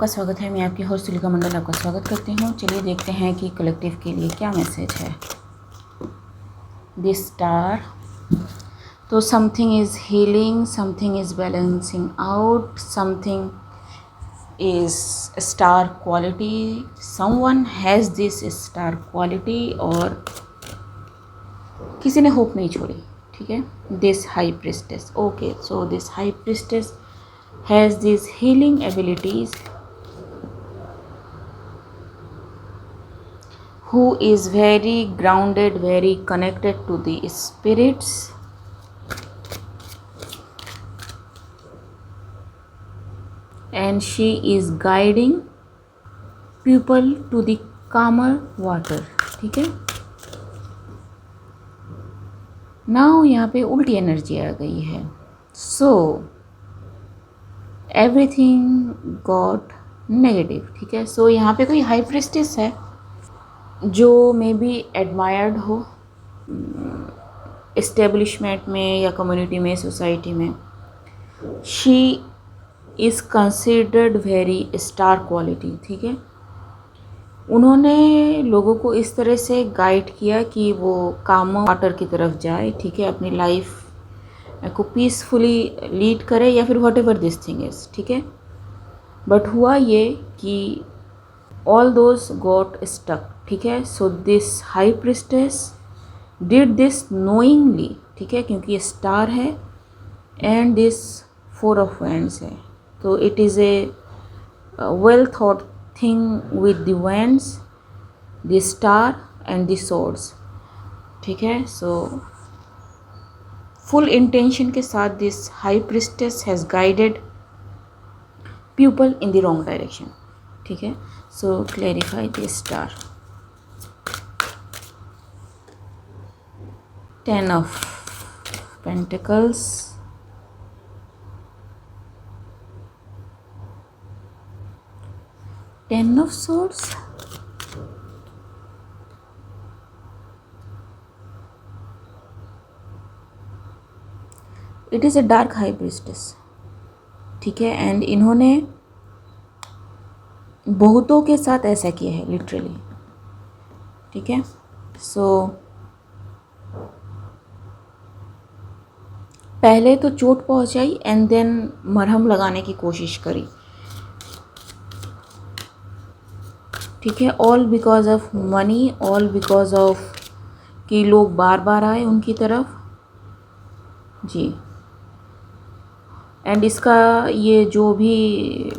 आपका स्वागत है। मैं आपकी होस्ट तुलिका मंडल आपका स्वागत करती हूँ। चलिए देखते हैं कि कलेक्टिव के लिए क्या मैसेज है। दिस स्टार, तो something is healing, something is balancing out, something is star quality, someone has this star quality, और किसी ने होप नहीं छोड़ी। ठीक है, this high priestess, okay, so this high priestess has this healing abilities, who is very grounded, very connected to the spirits, and she is guiding people to the calmer water. ठीक है, now यहाँ पे उल्टी energy आ गई है। So everything got negative. ठीक है, सो यहाँ पे कोई हाई प्रिस्टेस है जो मे बी एडमायर्ड हो इस्टेब्लिशमेंट में या कम्युनिटी में, सोसाइटी में। She is considered very star quality. ठीक है, उन्होंने लोगों को इस तरह से गाइड किया कि वो काम वाटर की तरफ जाए। ठीक है, अपनी लाइफ को पीसफुली लीड करे या फिर what ever this thing is. ठीक है, बट हुआ ये कि ऑल दोज गॉट स्टक। ठीक है, so this high priestess did this knowingly. ठीक है, क्योंकि ये स्टार है and this four of wands है, तो it is a well thought thing with the wands, the star and the swords. ठीक है, सो फुल इंटेंशन के साथ this high priestess has guided people in the wrong direction. ठीक है, so clarify the star. 10 of Pentacles, Ten of Swords, it is a dark high priestess। ठीक है, and इन्होंने बहुतों के साथ ऐसा किया है लिटरली। ठीक है, सो पहले तो चोट पहुंचाई एंड देन मरहम लगाने की कोशिश करी। ठीक है, all because of money, all because of कि लोग बार बार आए उनकी तरफ जी। एंड इसका ये जो भी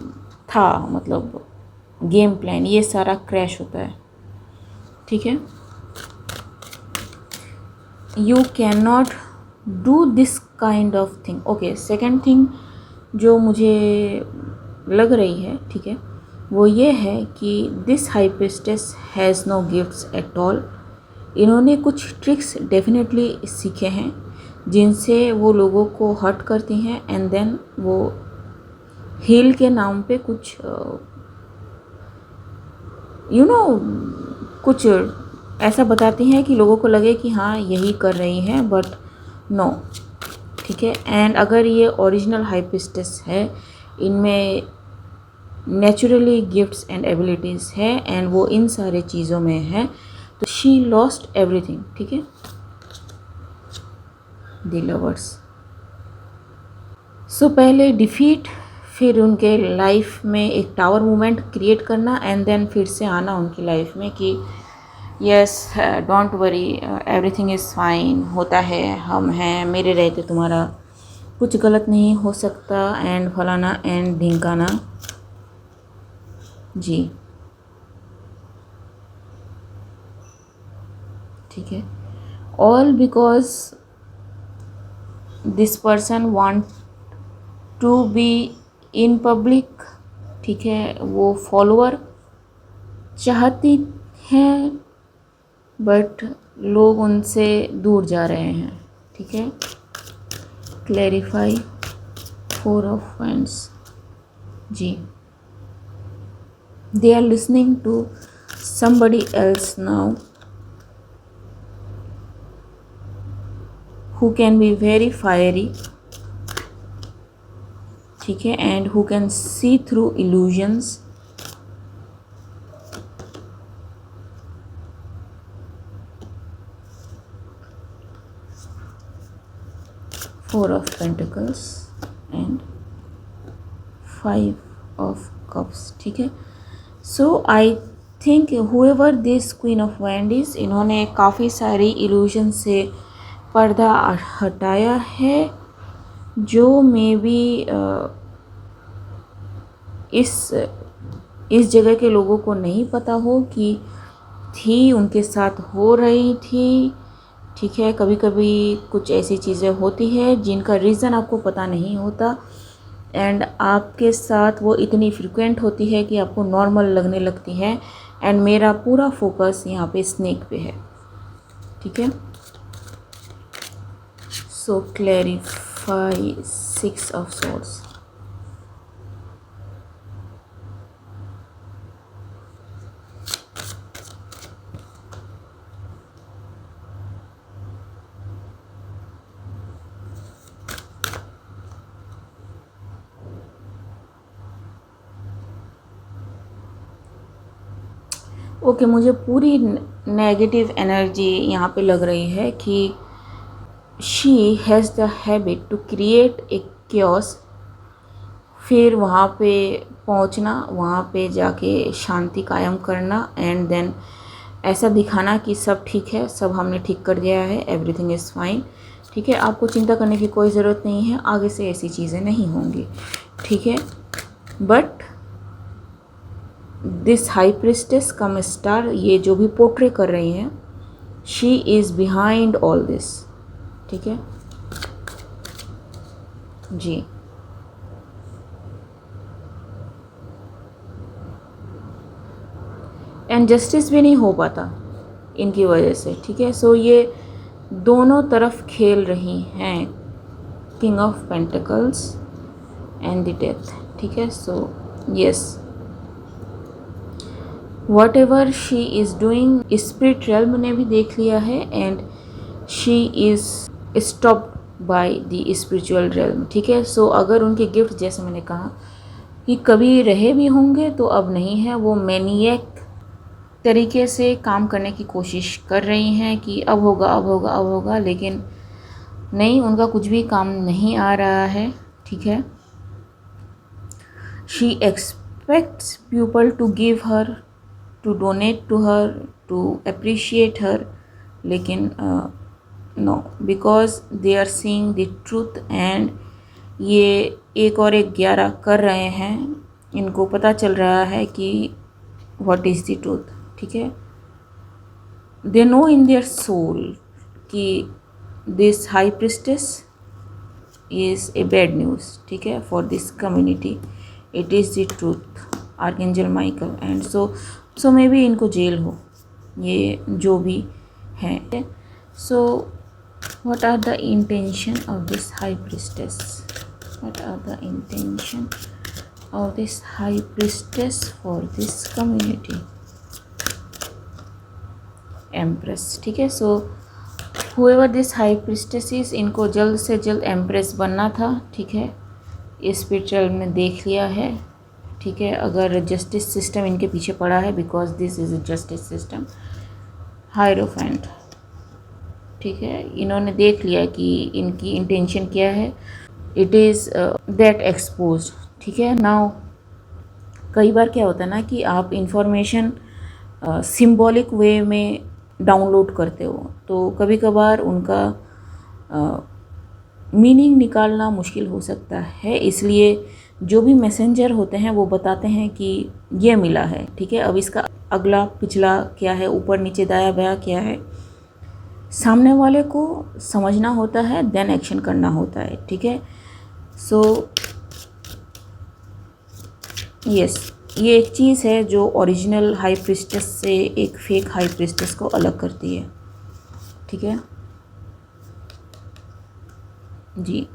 था मतलब गेम प्लान, ये सारा क्रैश होता है। ठीक है, you can not do this kind of thing. Okay, second thing जो मुझे लग रही है, ठीक है, वो ये है कि this high priestess has no gifts at all. इन्होंने कुछ ट्रिक्स डेफिनेटली सीखे हैं जिनसे वो लोगों को हर्ट करती हैं एंड देन वो हील के नाम पे कुछ कुछ ऐसा बताती हैं कि लोगों को लगे कि हाँ यही कर रही हैं, बट नो। ठीक है, एंड अगर ये ओरिजिनल हाई प्रिस्टेस है, इनमें नेचुरली गिफ्ट्स एंड एबिलिटीज़ है एंड वो इन सारे चीज़ों में है, तो शी लॉस्ट एवरीथिंग। ठीक है, द लवर्स। सो पहले डिफीट, फिर उनके लाइफ में एक टावर मूवमेंट क्रिएट करना एंड देन फिर से आना उनकी लाइफ में कि yes don't worry, everything is fine, होता है, हम हैं, मेरे रहते तुम्हारा कुछ गलत नहीं हो सकता एंड फलाना एंड ढिंकाना जी। ठीक है, all because this person want to be in public. ठीक है, वो फॉलोअर चाहती हैं बट लोग उनसे दूर जा रहे हैं। ठीक है, क्लैरिफाई फोर ऑफ वैंड्स जी। They are listening to somebody else now who can be very fiery। ठीक है, and who can see through illusions 4 of Pentacles and 5 of cups, ठीक है। So I think whoever this queen of wands, इन्होंने काफ़ी सारी illusion से पर्दा हटाया है, जो मे बी इस जगह के लोगों को नहीं पता हो कि थी, उनके साथ हो रही थी, ठीक है। कभी कभी कुछ ऐसी चीज़ें होती है जिनका रीज़न आपको पता नहीं होता एंड आपके साथ वो इतनी फ्रिक्वेंट होती है कि आपको नॉर्मल लगने लगती है। एंड मेरा पूरा फोकस यहाँ पे स्नेक पे है, ठीक है। So clarify 6 of swords. Okay, मुझे पूरी नेगेटिव एनर्जी यहाँ पे लग रही है कि she has the habit to create a chaos, फिर वहाँ पे पहुँचना, वहाँ पे जाके शांति कायम करना एंड देन ऐसा दिखाना कि सब ठीक है, सब हमने ठीक कर दिया है, एवरीथिंग इज़ फाइन, ठीक है। आपको चिंता करने की कोई ज़रूरत नहीं है, आगे से ऐसी चीज़ें नहीं होंगी, ठीक है। But this high priestess come star, ये जो भी पोर्ट्रे कर रही हैं, she is behind all this, ठीक है जी। एंड जस्टिस भी नहीं हो पाता इनकी वजह से, ठीक है। सो ये दोनों तरफ खेल रही हैं, king of pentacles and the death, ठीक है। So yes, what ever she is doing, spirit realm ने भी देख लिया है and she is stopped by the spiritual realm, ठीक है। सो अगर उनके गिफ्ट, जैसे मैंने कहा कि कभी रहे भी होंगे तो अब नहीं है, वो मैनिएक तरीके से काम करने की कोशिश कर रही हैं कि अब होगा, अब होगा, अब होगा, लेकिन नहीं, उनका कुछ भी काम नहीं आ रहा है, ठीक है। She expects people to give her, to donate to her, to appreciate her, लेकिन no, because they are seeing the truth and ये 1 और 1 11 कर रहे हैं, इनको पता चल रहा है कि व्हाट इज़ द ट्रूथ, ठीक है। They know in their soul कि this high priestess is a bad news, ठीक है, for this community, it is the truth, archangel Michael and so may be इनको जेल हो, ये जो भी हैं। So what are the intention of this high priestess, what are the intention of this high priestess for this community, empress, ठीक है। So whoever this high priestess is, इनको जल्द से जल्द एम्प्रेस बनना था, ठीक है, स्पिरिचुअल में देख लिया है, ठीक है। अगर जस्टिस सिस्टम इनके पीछे पड़ा है, because this is a justice system, hierophant, ठीक है, इन्होंने देख लिया कि इनकी इंटेंशन क्या है, इट इज़ दैट एक्सपोज, ठीक है। नाउ कई बार क्या होता है ना कि आप इंफॉर्मेशन सिंबॉलिक वे में डाउनलोड करते हो, तो कभी कभार उनका मीनिंग निकालना मुश्किल हो सकता है, इसलिए जो भी मैसेंजर होते हैं वो बताते हैं कि ये मिला है, ठीक है। अब इसका अगला पिछला क्या है, ऊपर नीचे दाया बाया क्या है, सामने वाले को समझना होता है, देन एक्शन करना होता है, ठीक है। सो यस, ये एक चीज़ है जो ओरिजिनल हाई प्रिस्टेस से एक फेक हाई प्रिस्टेस को अलग करती है, ठीक है जी।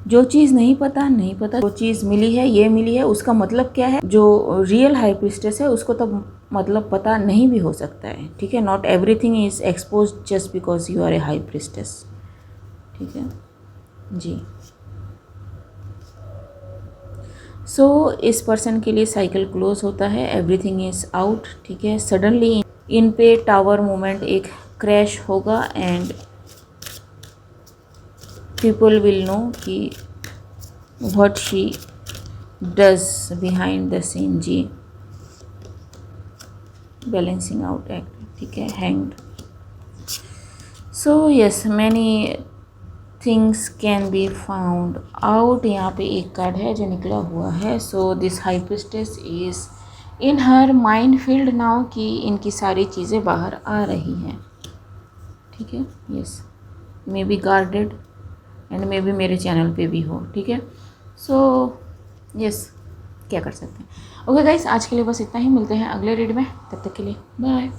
जो चीज़ नहीं पता नहीं पता, जो चीज़ मिली है ये मिली है, उसका मतलब क्या है, जो रियल हाई प्रिस्टेस है उसको तब मतलब पता नहीं भी हो सकता है, ठीक है। Not everything is expose just because you are a high priestess, ठीक है जी। सो इस पर्सन के लिए साइकिल क्लोज होता है, एवरीथिंग इज़ आउट, ठीक है। सडनली इन पे टावर मोमेंट एक क्रैश होगा एंड पीपल विल नो कि what she does behind the scene. जी, बैलेंसिंग आउट एक्ट, ठीक है, hanged. So yes, many things can be found out. यहाँ पे एक कार्ड है जो निकला हुआ है। So this high priestess is in her mind field now, कि इनकी सारी चीज़ें बाहर आ रही हैं, ठीक है। Yes, may be guarded and may be मेरे चैनल पे भी हो, ठीक है। सो यस, क्या कर सकते हैं। ओके गाइस, आज के लिए बस इतना ही। मिलते हैं अगले रीड में, तब तक के लिए बाय।